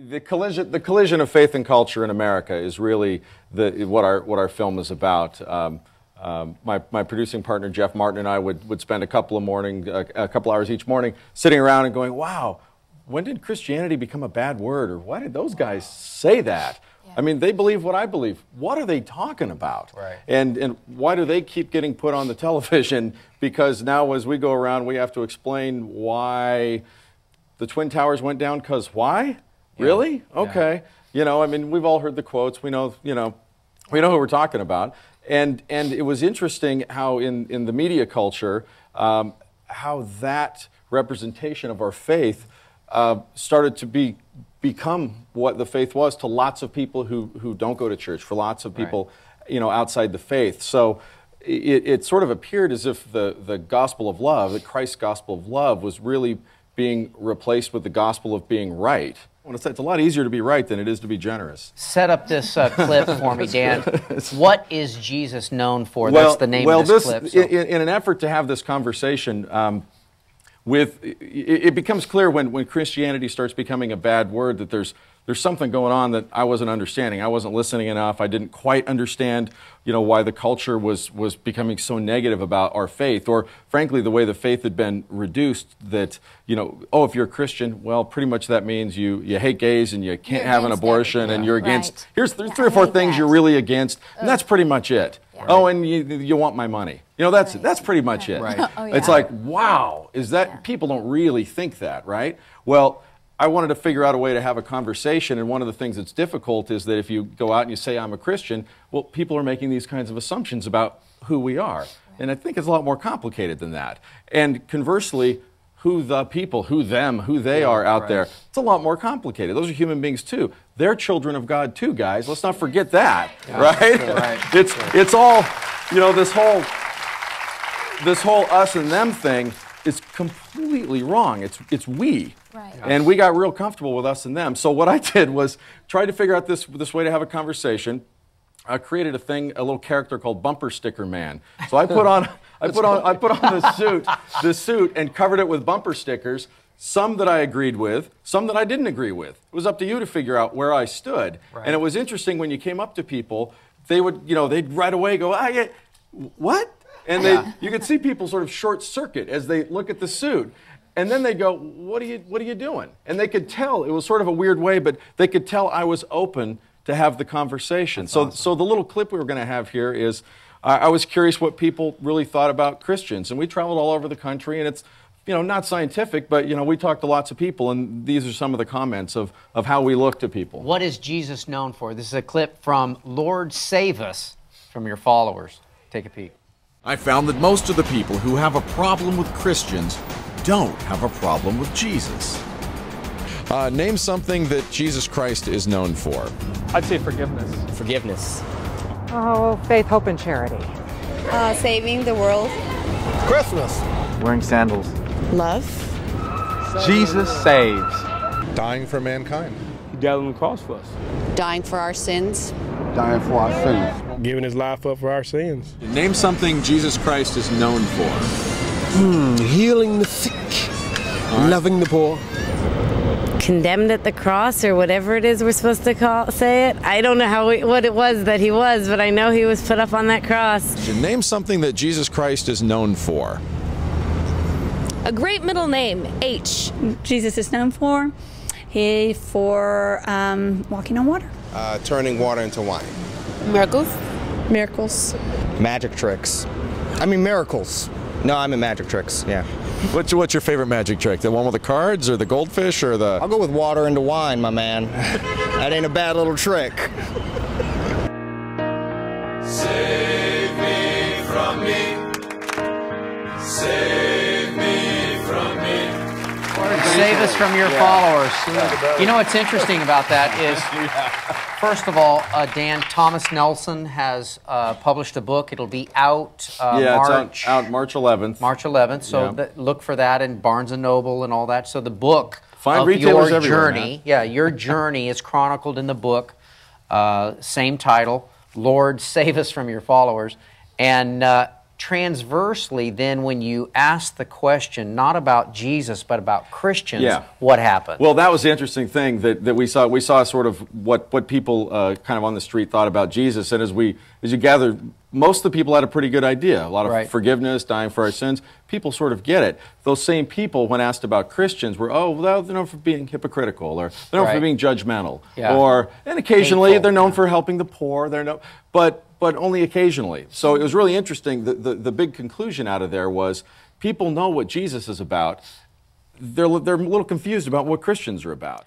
The collision of faith and culture in America is really what our film is about. My producing partner Jeff Martin and I would spend a couple hours each morning sitting around and going, wow, when did Christianity become a bad word, or why did those guys say that? Yeah. I mean, they believe what I believe. What are they talking about? Right. And why do they keep getting put on the television? Because now as we go around, we have to explain why the Twin Towers went down, because why? Yeah. Really? Okay. Yeah. You know, I mean, we've all heard the quotes. We know who we're talking about. And it was interesting how in the media culture, how that representation of our faith started to become what the faith was to lots of people who don't go to church, for lots of people, right, outside the faith. So it sort of appeared as if the gospel of love, the Christ's gospel of love, was really being replaced with the gospel of being right. I want to say it's a lot easier to be right than it is to be generous. Set up this clip for me, Dan. What is Jesus known for? That's the name of this clip. So. In an effort to have this conversation, it becomes clear when Christianity starts becoming a bad word that there's something going on that I wasn't understanding. I wasn't listening enough. I didn't quite understand, why the culture was becoming so negative about our faith, or frankly, the way the faith had been reduced that, oh, if you're a Christian, well, pretty much that means you hate gays and you can't have an abortion and you're against, right. Here's three or four things you're really against, and that's pretty much it. Yeah. Oh, and you want my money. That's pretty much it. Right. Oh, yeah. It's like, wow, people don't really think that, right? Well, I wanted to figure out a way to have a conversation, and one of the things that's difficult is that if you go out and you say, I'm a Christian, well, people are making these kinds of assumptions about who we are. Right. And I think it's a lot more complicated than that. And conversely, who the people, who they are out there, it's a lot more complicated. Those are human beings too. They're children of God too, guys. Let's not forget that, right? Right. It's all, this whole us and them thing is completely wrong. It's we. Right. And we got real comfortable with us and them. So what I did was try to figure out this way to have a conversation. I created a little character called Bumper Sticker Man. So I put on the suit and covered it with bumper stickers, some that I agreed with, some that I didn't agree with. It was up to you to figure out where I stood. Right. And it was interesting when you came up to people, they'd right away go, yeah, what? And you could see people sort of short circuit as they look at the suit. And then they go, what are you doing? And they could tell, it was sort of a weird way, but they could tell I was open to have the conversation. So the little clip we were going to have here is, I was curious what people really thought about Christians. And we traveled all over the country, and it's, not scientific, but, we talked to lots of people, and these are some of the comments of how we look to people. What is Jesus known for? This is a clip from Lord Save Us from your followers. Take a peek. I found that most of the people who have a problem with Christians don't have a problem with Jesus. Name something that Jesus Christ is known for. I'd say forgiveness. Forgiveness. Oh, faith, hope, and charity. Saving the world. Christmas. Wearing sandals. Love. Jesus saves. Dying for mankind. He died on the cross for us. Dying for our sins. Dying for our sins. Giving his life up for our sins. Name something Jesus Christ is known for. Healing the sick. Loving the poor. Condemned at the cross, or whatever it is we're supposed to say it. I don't know what it was that he was, but I know he was put up on that cross. Name something that Jesus Christ is known for. A great middle name, H. Jesus is known for walking on water. Turning water into wine. Miracles. Miracles. Magic tricks. I mean miracles. No, I mean magic tricks, yeah. What's your favorite magic trick? The one with the cards, or the goldfish, or the... I'll go with water into wine, my man. That ain't a bad little trick. Save me from me. Save me from me. Save us from your followers. What's interesting about that is, first of all, Dan, Thomas Nelson has published a book. It'll be out it's out March 11th. March 11th. So look for that in Barnes & Noble and all that. So the book of your journey, your journey is chronicled in the book. Same title, Lord, Save Us from Your Followers. And transversely, then when you ask the question not about Jesus but about Christians, Yeah. what happened? Well, that was the interesting thing that we saw. We saw sort of what people kind of on the street thought about Jesus, and as you gather, most of the people had a pretty good idea. A lot of forgiveness, dying for our sins. People sort of get it. Those same people, when asked about Christians, were, oh, well, they're known for being hypocritical, or they're known for being judgmental, and occasionally they're known for helping the poor. But only occasionally. So it was really interesting. The big conclusion out of there was people know what Jesus is about. They're a little confused about what Christians are about.